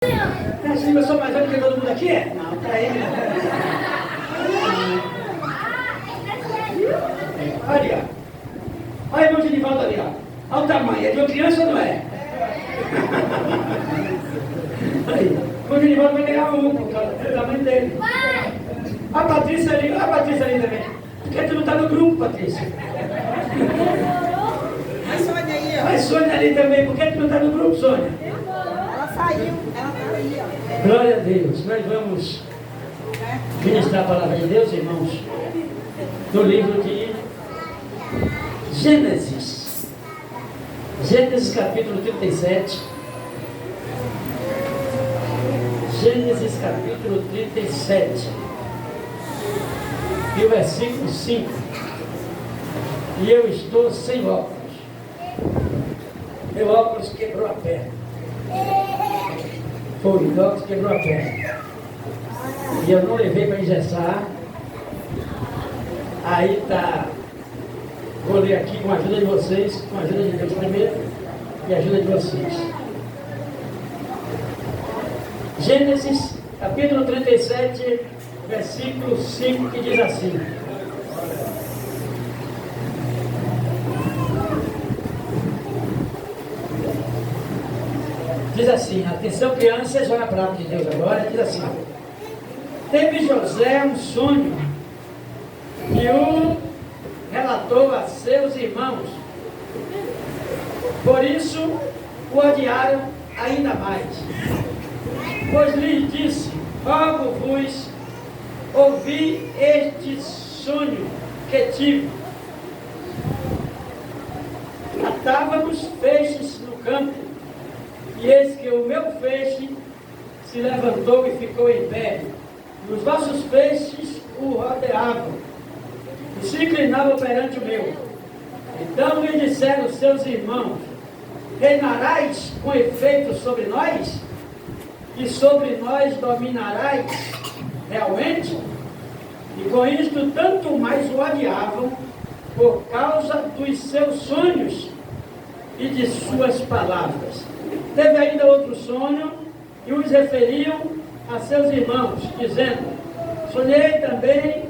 Assim, eu sou mais velho que todo mundo aqui? Não, tá aí. Olha, olha o irmão Genivaldo ali, ó. Olha o tamanho, é de uma criança ou não é? Aí, o irmão Genivaldo vai ganhar um, por causa do tamanho dele. A Patrícia ali também. Por que tu não tá no grupo, Patrícia? A Sônia aí, ó. A Sônia ali também, por que tu não tá no grupo, Sônia? Ela saiu, ela tá aí, ó. Glória a Deus. Nós vamos ministrar a palavra de Deus, irmãos, no livro de Gênesis. Gênesis capítulo 37. Gênesis capítulo 37. E o versículo 5. E eu estou sem óculos. Meu óculos quebrou a perna. Foi o óculos quebrou a perna. E eu não levei para engessar. Aí tá. Vou ler aqui com a ajuda de vocês, com a ajuda de Deus primeiro e a ajuda de vocês. Gênesis capítulo 37, versículo 5, que diz assim. Diz assim, atenção crianças, olha a palavra de Deus agora, diz assim. Teve José um sonho e o relatou a seus irmãos. Por isso o odiaram ainda mais. Pois lhes disse, rogo-vos, ouvi este sonho que tive. Atávamos feixes no campo, e eis que o meu feixe se levantou e ficou em pé. E os vossos feixes o rodeavam, e se inclinavam perante o meu. Então lhe disseram seus irmãos, reinarás com efeito sobre nós? E sobre nós dominarás realmente? E com isto tanto mais o odiavam por causa dos seus sonhos e de suas palavras. Teve ainda outro sonho e os referiam a seus irmãos, dizendo, sonhei também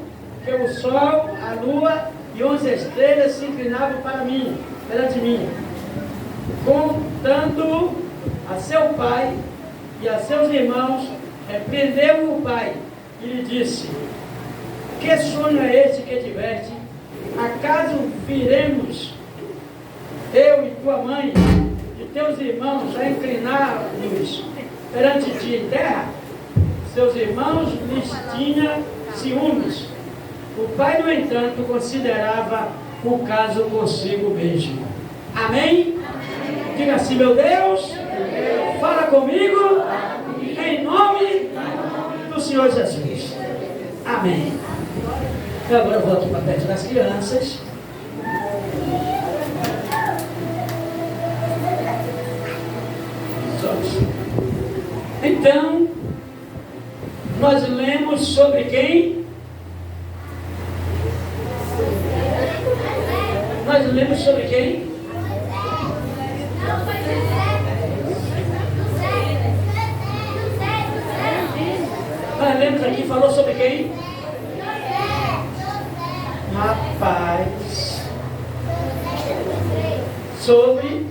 que o sol, a lua e 11 estrelas se inclinavam perante mim. Contando a seu pai e a seus irmãos, repreendeu o pai e lhe disse, que sonho é este que tiveste? Acaso viremos, eu e tua mãe, e teus irmãos, a inclinar-nos perante ti em terra? Seus irmãos lhes tinham ciúmes. O pai, no entanto, considerava o caso consigo mesmo. Amém? Amém. Diga assim, meu Deus, fala comigo, em nome do Senhor Jesus. Amém. Então, agora eu volto para perto das crianças. Então, nós lemos sobre quem? Nós lemos sobre quem? Nós lemos aqui, falou sobre quem? Rapaz. Sobre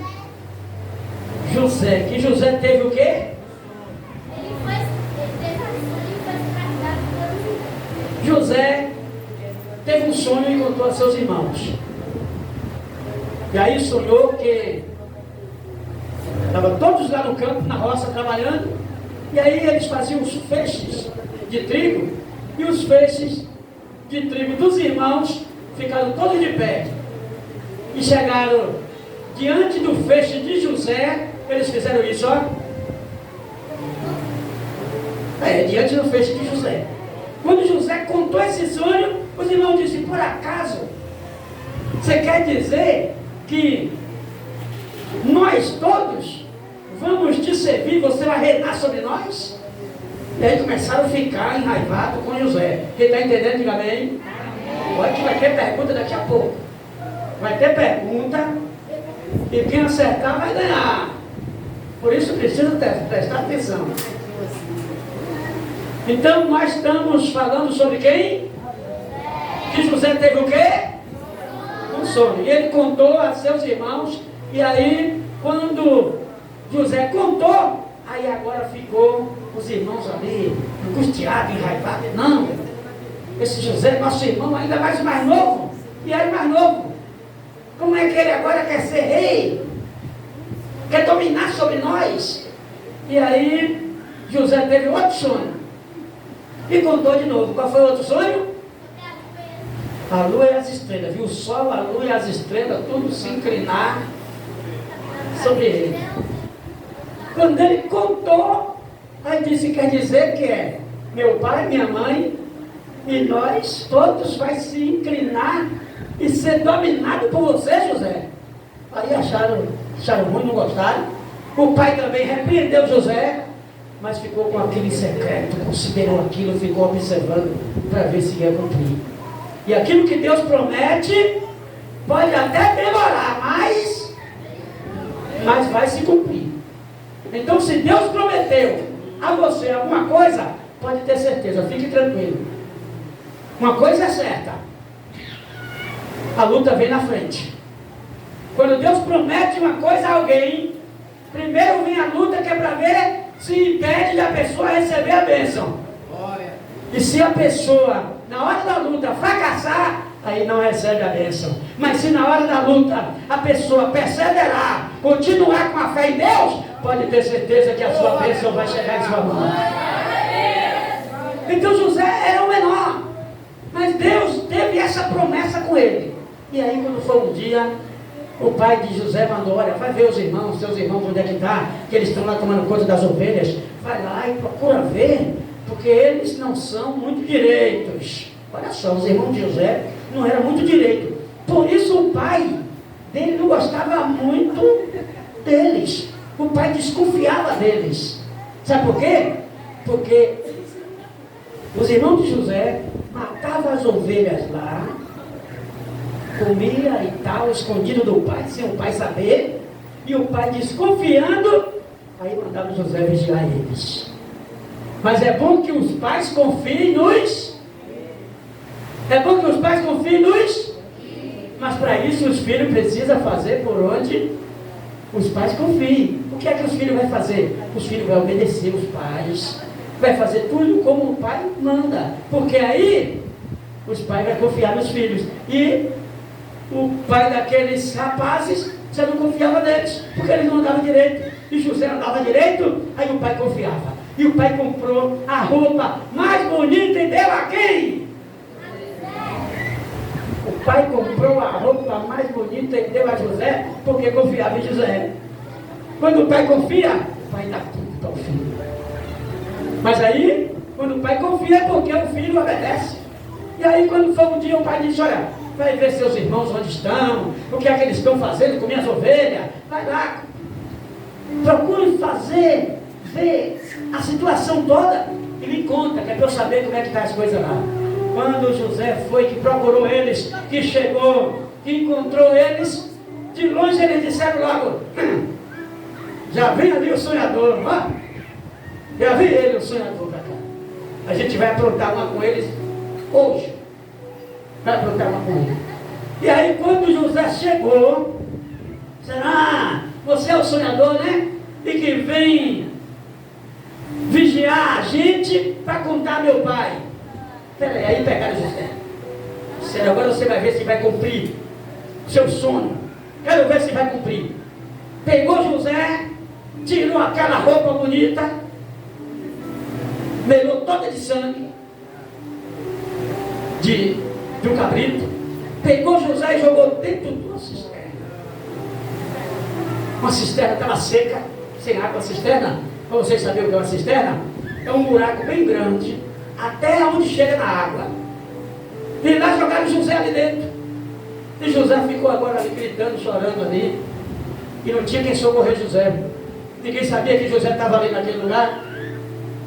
José. Que José teve o quê? José teve um sonho e contou a seus irmãos. E aí sonhou que estavam todos lá no campo, na roça, trabalhando. E aí eles faziam os feixes de trigo. E os feixes de trigo dos irmãos ficaram todos de pé. E chegaram diante do feixe de José. Eles fizeram isso, ó. Diante do feixe de José. Quando José contou esse sonho, os irmãos disseram, por acaso, você quer dizer que nós todos vamos te servir, você vai reinar sobre nós? E aí começaram a ficar enraivados com José. Quem está entendendo, diga amém. Olha que vai ter pergunta daqui a pouco. Vai ter pergunta, e quem acertar vai ganhar. Por isso precisa prestar atenção. Então nós estamos falando sobre quem? Que José teve o quê? Um sonho. E ele contou a seus irmãos. E aí, quando José contou, aí agora ficou os irmãos ali, angustiados, enraivados. Não, esse José é nosso irmão, ainda mais novo. E ele mais novo. Como é que ele agora quer ser rei? Quer dominar sobre nós? E aí, José teve outro sonho. E contou de novo. Qual foi o outro sonho? A lua e as estrelas. Viu o sol, a lua e as estrelas, tudo se inclinar sobre ele. Quando ele contou, aí disse, quer dizer que é meu pai, minha mãe e nós todos vai se inclinar e ser dominado por você, José. Aí acharam ruim, não gostaram. O pai também repreendeu José, mas ficou com aquilo em secreto, considerou aquilo, ficou observando para ver se ia cumprir. E aquilo que Deus promete pode até demorar, mas vai se cumprir. Então, se Deus prometeu a você alguma coisa, pode ter certeza, fique tranquilo. Uma coisa é certa: a luta vem na frente. Quando Deus promete uma coisa a alguém, primeiro vem a luta, que é para ver se impede da pessoa receber a bênção. E se a pessoa, na hora da luta, fracassar, aí não recebe a bênção. Mas se na hora da luta a pessoa perseverar, continuar com a fé em Deus, pode ter certeza que a sua bênção vai chegar em sua mão. Então José era o menor, mas Deus teve essa promessa com ele. E aí, quando foi um dia, o pai de José mandou: olha, vai ver os irmãos, seus irmãos onde é que está, que eles estão lá tomando conta das ovelhas. Vai lá e procura ver, porque eles não são muito direitos. Olha só, os irmãos de José não eram muito direitos. Por isso o pai dele não gostava muito deles. O pai desconfiava deles. Sabe por quê? Porque os irmãos de José matavam as ovelhas lá, comia e tal, escondido do pai, sem o pai saber, e o pai desconfiando, aí mandava José vigiar eles. Mas é bom que os pais confiem nos... É bom que os pais confiem nos... Mas para isso os filhos precisam fazer por onde os pais confiem. O que é que os filhos vão fazer? Os filhos vão obedecer os pais, vai fazer tudo como o pai manda, porque aí os pais vão confiar nos filhos. E o pai daqueles rapazes, você não confiava neles, porque eles não andavam direito. E José andava direito, aí o pai confiava. E o pai comprou a roupa mais bonita e deu a quem? O pai comprou a roupa mais bonita e deu a José, porque confiava em José. Quando o pai confia, o pai dá tudo para o filho. Mas aí, quando o pai confia, é porque o filho obedece. E aí, quando foi um dia, o pai disse: olha, vai ver seus irmãos onde estão, o que é que eles estão fazendo com minhas ovelhas. Vai lá, procure fazer, ver a situação toda e me conta, que é para eu saber como é que estão as coisas lá. Quando José foi, que procurou eles, que chegou, que encontrou eles, de longe eles disseram logo: já vem ali o sonhador, ó. Já vi ele, o sonhador, para cá. A gente vai aprontar uma com eles hoje. Vai aprontar uma com ele. E aí, quando José chegou, disseram: ah, você é o sonhador, né? E que vem vigiar a gente para contar meu pai. Peraí, aí pegaram José. Disseram: agora você vai ver se vai cumprir o seu sonho. Quero ver se vai cumprir. Pegou José, tirou aquela roupa bonita, melou toda de sangue de um cabrito, pegou José e jogou dentro de uma cisterna. Uma cisterna estava seca, sem água. A cisterna, para vocês saberem o que é uma cisterna, é um buraco bem grande, até onde chega na água. E lá jogaram José ali dentro. E José ficou agora ali gritando, chorando ali, e não tinha quem socorrer José. Ninguém sabia que José estava ali naquele lugar.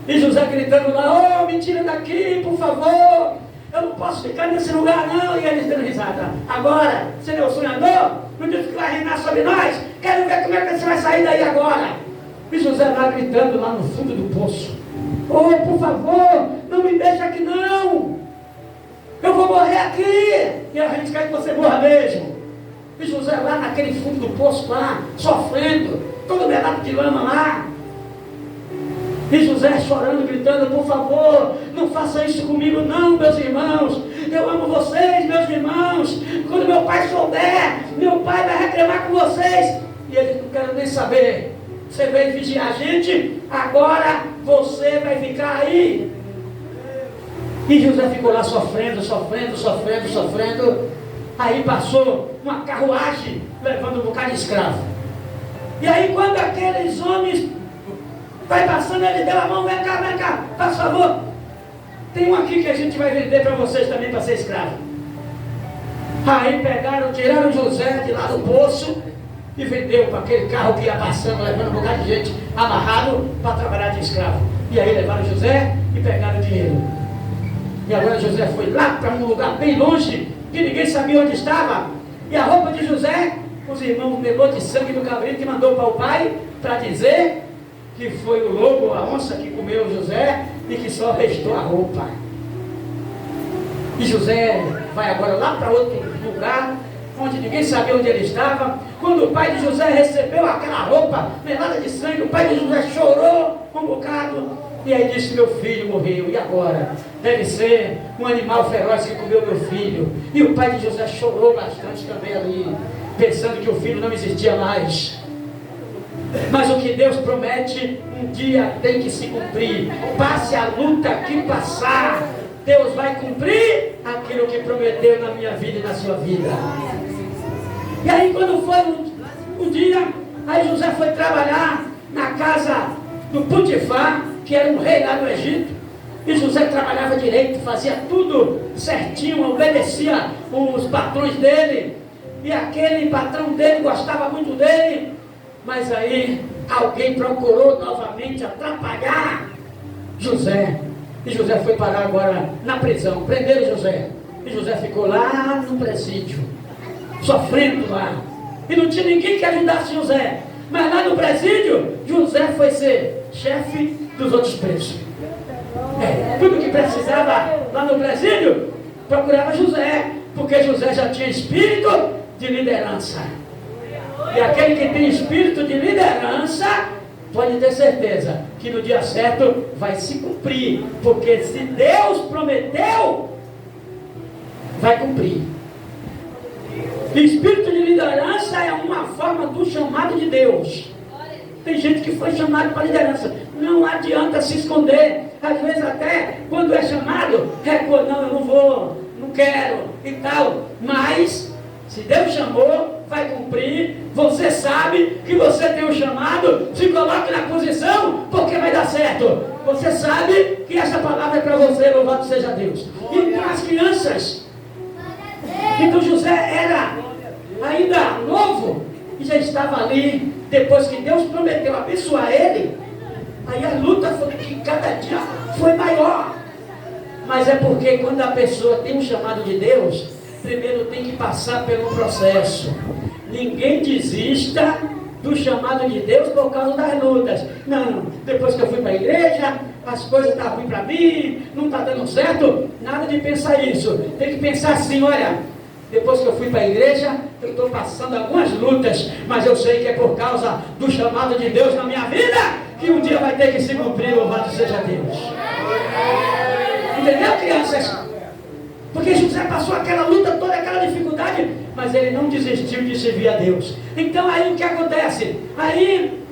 E José gritando lá: oh, me tira daqui, por favor, eu não posso ficar nesse lugar não. E eles dando risada: agora, você é o sonhador? Não disse que vai reinar sobre nós? Quero ver como é que você vai sair daí agora. E José lá gritando lá no fundo do poço: oh, por favor, não me deixe aqui não, eu vou morrer aqui. E a gente quer que você morra mesmo. E José lá naquele fundo do poço lá, sofrendo, todo melado de lama lá. E José chorando, gritando: por favor, não faça isso comigo não, meus irmãos. Eu amo vocês, meus irmãos. Quando meu pai souber, meu pai vai reclamar com vocês. E eles não querem nem saber. Você veio vigiar a gente, agora você vai ficar aí. E José ficou lá sofrendo. Aí passou uma carruagem levando um bocado de escravo. E aí quando aqueles homens vai passando, ele deu a mão: vem cá, faz favor, tem um aqui que a gente vai vender para vocês também para ser escravo. Aí tiraram José de lá do poço e vendeu para aquele carro que ia passando, levando um bocado de gente amarrado para trabalhar de escravo. E aí levaram José e pegaram o dinheiro. E agora José foi lá para um lugar bem longe, que ninguém sabia onde estava. E a roupa de José, os irmãos melou de sangue do cabrito, que mandou para o pai para dizer que foi o lobo, a onça que comeu José e que só restou a roupa. E José vai agora lá para outro lugar, onde ninguém sabia onde ele estava. Quando o pai de José recebeu aquela roupa melada de sangue, o pai de José chorou um bocado. E aí disse: meu filho morreu, e agora? Deve ser um animal feroz que comeu meu filho. E o pai de José chorou bastante também ali, pensando que o filho não existia mais. Mas o que Deus promete, um dia tem que se cumprir. Passe a luta que passar, Deus vai cumprir aquilo que prometeu na minha vida e na sua vida. E aí quando foi um dia, aí José foi trabalhar na casa do Potifar, que era um rei lá no Egito. E José trabalhava direito, fazia tudo certinho, obedecia os patrões dele. E aquele patrão dele gostava muito dele. Mas aí alguém procurou novamente atrapalhar José. E José foi parar agora na prisão. Prenderam José. E José ficou lá no presídio, sofrendo lá. E não tinha ninguém que ajudasse José. Mas lá no presídio, José foi ser chefe dos outros presos. Tudo que precisava lá no presídio, procurava José. Porque José já tinha espírito de liderança. E aquele que tem espírito de liderança, pode ter certeza que no dia certo vai se cumprir. Porque se Deus prometeu, vai cumprir. Espírito de liderança é uma forma do chamado de Deus. Tem gente que foi chamado para liderança. Não adianta se esconder. Às vezes até quando é chamado, recua: não, eu não vou, não quero e tal. Mas se Deus chamou, vai cumprir. Você sabe que você tem um chamado, se coloque na posição, porque vai dar certo. Você sabe que essa palavra é para você, louvado seja Deus. Então as crianças, então José era ainda novo e já estava ali. Depois que Deus prometeu abençoar ele, aí a luta foi que cada dia foi maior. Mas é porque quando a pessoa tem um chamado de Deus, primeiro tem que passar pelo processo. Ninguém desista do chamado de Deus por causa das lutas. Não, depois que eu fui para a igreja, as coisas estão ruins para mim, não está dando certo. Nada de pensar isso. Tem que pensar assim: olha, depois que eu fui para a igreja, eu estou passando algumas lutas, mas eu sei que é por causa do chamado de Deus na minha vida, que um dia vai ter que se cumprir, louvado seja Deus. Entendeu, crianças? Porque José passou aquela luta toda, aquela dificuldade, mas ele não desistiu de servir a Deus. Então aí o que acontece? Aí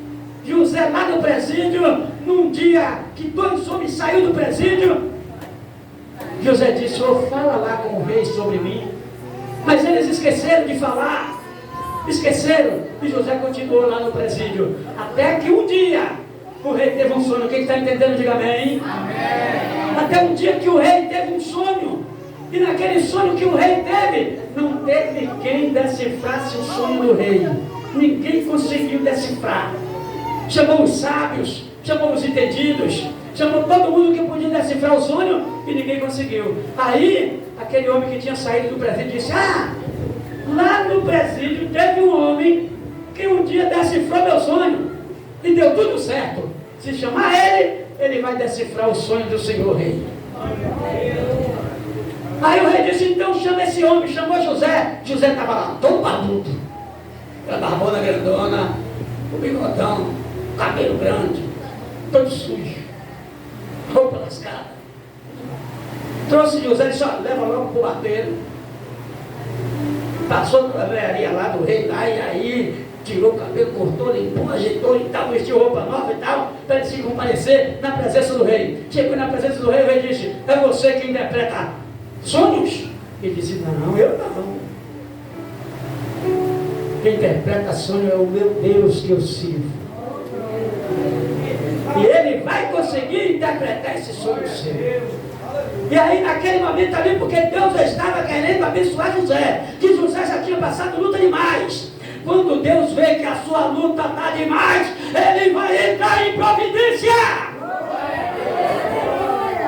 José lá no presídio, num dia que 2 homens saíram do presídio, José disse: oh, fala lá com o rei sobre mim. Mas eles esqueceram de falar. Esqueceram. E José continuou lá no presídio. Até que um dia o rei teve um sonho. Quem está entendendo, diga amém. Amém. Até um dia que o rei teve um sonho. E naquele sonho que o rei teve, não teve quem decifrasse o sonho do rei. Ninguém conseguiu decifrar. Chamou os sábios, chamou os entendidos, chamou todo mundo que podia decifrar o sonho e ninguém conseguiu. Aí, aquele homem que tinha saído do presídio disse: ah, lá no presídio teve um homem que um dia decifrou meu sonho. e deu tudo certo. Se chamar ele, ele vai decifrar o sonho do Senhor Rei. Aí o rei disse, então chama esse homem. Chamou José. José estava lá, todo barbudo, a barbona grandona, o bigodão, o cabelo grande, todo sujo, roupa lascada. Trouxe José e disse, leva logo para o barbeiro. Passou na velharia lá do rei, lá, e aí tirou o cabelo, cortou, limpou, ajeitou e tal, vestiu roupa nova e tal, para ele se comparecer na presença do rei. Chegou na presença do rei, o rei disse, é você que interpreta sonhos? Ele disse, não, eu não. Quem interpreta sonho é o meu Deus que eu sirvo. E ele vai conseguir interpretar esse sonho seu. E aí naquele momento ali, porque Deus estava querendo abençoar José, que José já tinha passado luta demais. Quando Deus vê que a sua luta está demais, ele vai entrar em providência.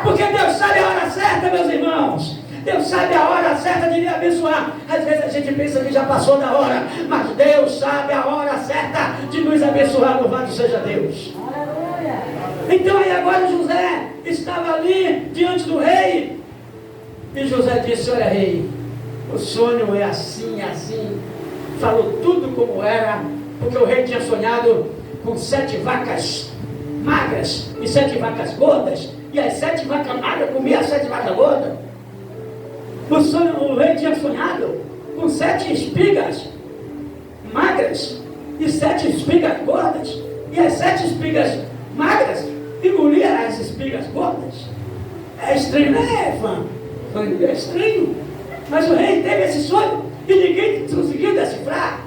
Porque Deus sabe a hora certa, meus irmãos. Deus sabe a hora certa de lhe abençoar. Às vezes a gente pensa que já passou da hora, mas Deus sabe a hora certa de nos abençoar. Louvado seja Deus. Então aí agora José estava ali diante do rei, e José disse, olha rei, o sonho é assim, assim. Falou tudo como era, porque o rei tinha sonhado com 7 vacas magras e 7 vacas gordas, e as 7 vacas magras comiam as 7 vacas gordas. O rei tinha sonhado com 7 espigas magras e 7 espigas gordas, e as 7 espigas magras engoliam as espigas gordas. É estranho, né, Fã? É estranho. Mas o rei teve esse sonho e ninguém conseguiu decifrar.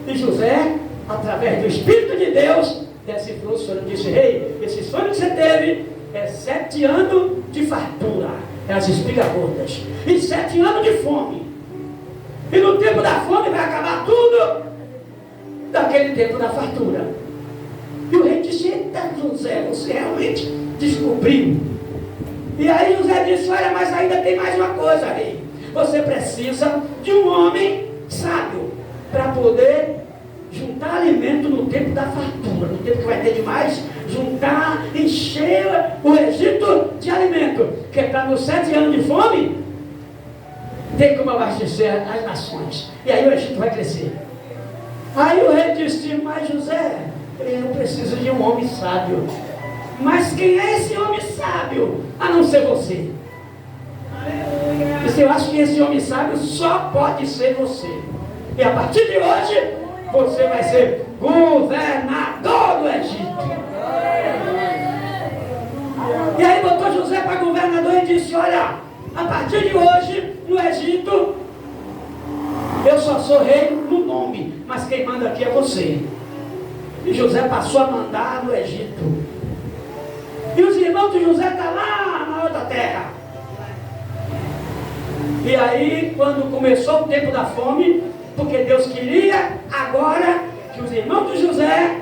E José, através do Espírito de Deus, decifrou o sonho. Disse, rei, esse sonho que você teve é 7 anos de fartura, é as espigas gordas, e 7 anos de fome. E no tempo da fome vai acabar tudo daquele tempo da fartura. E o rei disse, eita José, você realmente descobriu. E aí José disse, olha, mas ainda tem mais uma coisa, rei. Você precisa de um homem sábio para poder juntar alimento no tempo da fartura, no tempo que vai ter demais, juntar, encher o Egito de alimento, que é para nos 7 anos de fome ter como abastecer as nações, e aí o Egito vai crescer. Aí o rei disse, mas José, eu preciso de um homem sábio. Mas quem é esse homem sábio, a não ser você? Eu acho que esse homem sábio só pode ser você. E a partir de hoje, você vai ser governador do Egito. E aí botou José para governador e disse, olha, a partir de hoje, no Egito, eu só sou rei no nome, mas quem manda aqui é você. E José passou a mandar no Egito. E os irmãos de José estão lá na outra terra. E aí, quando começou o tempo da fome, porque Deus queria agora que os irmãos de José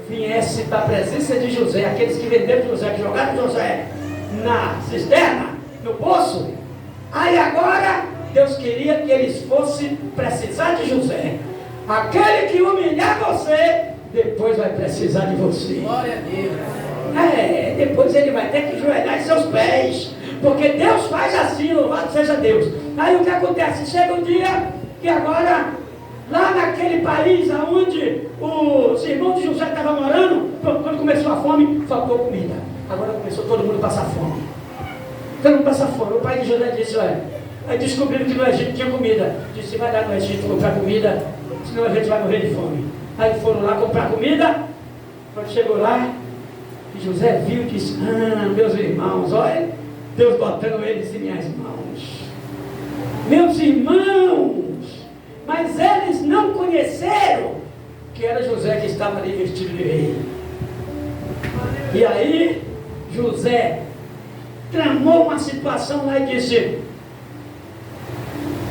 viessem para a presença de José, aqueles que venderam José, que jogaram José na cisterna, no poço. Aí agora, Deus queria que eles fossem precisar de José. Aquele que humilhar você, depois vai precisar de você. Glória a Deus. Depois ele vai ter que joelhar em seus pés, porque Deus faz assim, louvado seja Deus. Aí o que acontece? Chega um dia que agora, lá naquele país onde os irmãos de José estavam morando, quando começou a fome, faltou comida. Agora começou todo mundo a passar fome. Todo mundo passa fome. O pai de José disse, olha, aí descobriram que no Egito tinha comida. Disse, vai lá no Egito comprar comida, senão a gente vai morrer de fome. Aí foram lá comprar comida. Quando chegou lá, José viu e disse, meus irmãos, olha, Deus botando eles em minhas mãos. Meus irmãos, mas eles não conheceram que era José que estava ali vestido de rei. E aí, José tramou uma situação lá e disse,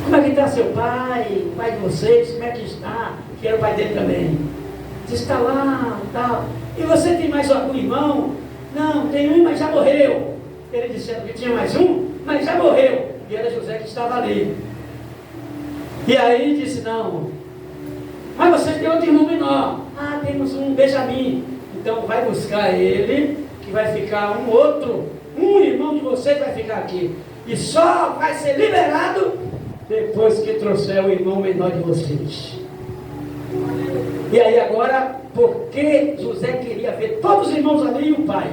como é que está seu pai, o pai de vocês, como é que está? Que era o pai dele também. Disse, está lá, tal. E você tem mais algum irmão? Não, tem um, mas já morreu. Ele disse que tinha mais um, mas já morreu. E era José que estava ali. E aí disse, não, mas você tem outro irmão menor. Ah, temos um Benjamim. Então vai buscar ele, que vai ficar um irmão de vocês vai ficar aqui. E só vai ser liberado depois que trouxer o irmão menor de vocês. E aí agora, porque José queria ver todos os irmãos ali e o pai.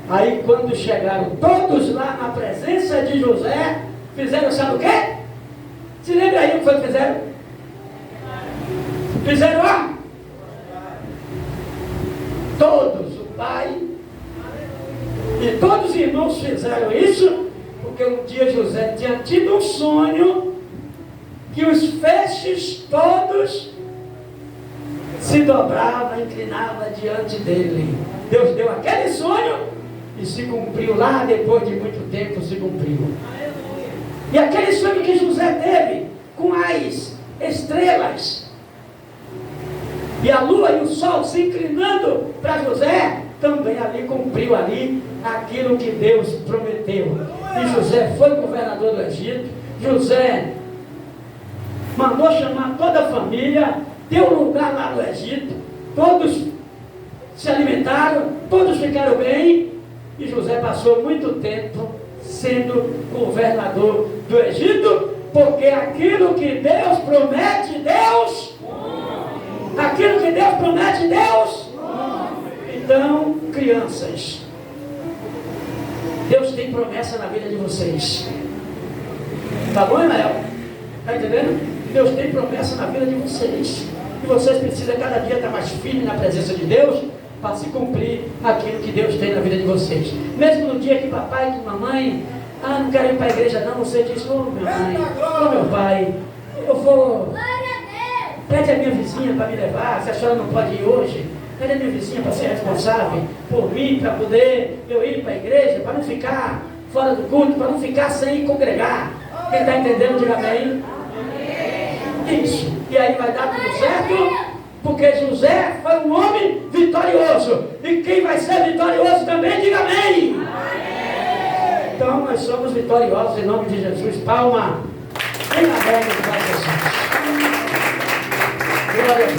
Aí quando chegaram todos lá na presença de José, fizeram sabe o quê? Se lembra aí o que foi que fizeram? Fizeram todos, o pai e todos os irmãos fizeram isso, porque um dia José tinha tido um sonho que os feixes todos se dobravam, inclinavam diante dele. Deus deu aquele sonho e se cumpriu lá, depois de muito tempo se cumpriu. E aquele sonho que José teve com as estrelas e a lua e o sol se inclinando para José, também ali cumpriu ali aquilo que Deus prometeu. E José foi governador do Egito. José mandou chamar toda a família, deu lugar lá no Egito, todos se alimentaram, todos ficaram bem, e José passou muito tempo sendo governador do Egito, porque aquilo que Deus promete, aquilo que Deus promete, Então, crianças, Deus tem promessa na vida de vocês. Tá bom, Emael? Tá entendendo? Deus tem promessa na vida de vocês. E vocês precisam cada dia estar mais firmes na presença de Deus, para se cumprir aquilo que Deus tem na vida de vocês. Mesmo no dia que papai e mamãe, não quero ir para a igreja não, você diz, minha mãe, meu pai, eu vou, pede a minha vizinha para me levar, se a senhora não pode ir hoje, pede a minha vizinha para ser responsável por mim, para poder eu ir para a igreja, para não ficar fora do culto, para não ficar sem congregar. Quem está entendendo, diga bem. Isso, e aí vai dar tudo certo, porque José foi um homem vitorioso, e quem vai ser vitorioso também, diga amém. Então nós somos vitoriosos em nome de Jesus. Palma. Quem alegre para Jesus. Glória a Deus.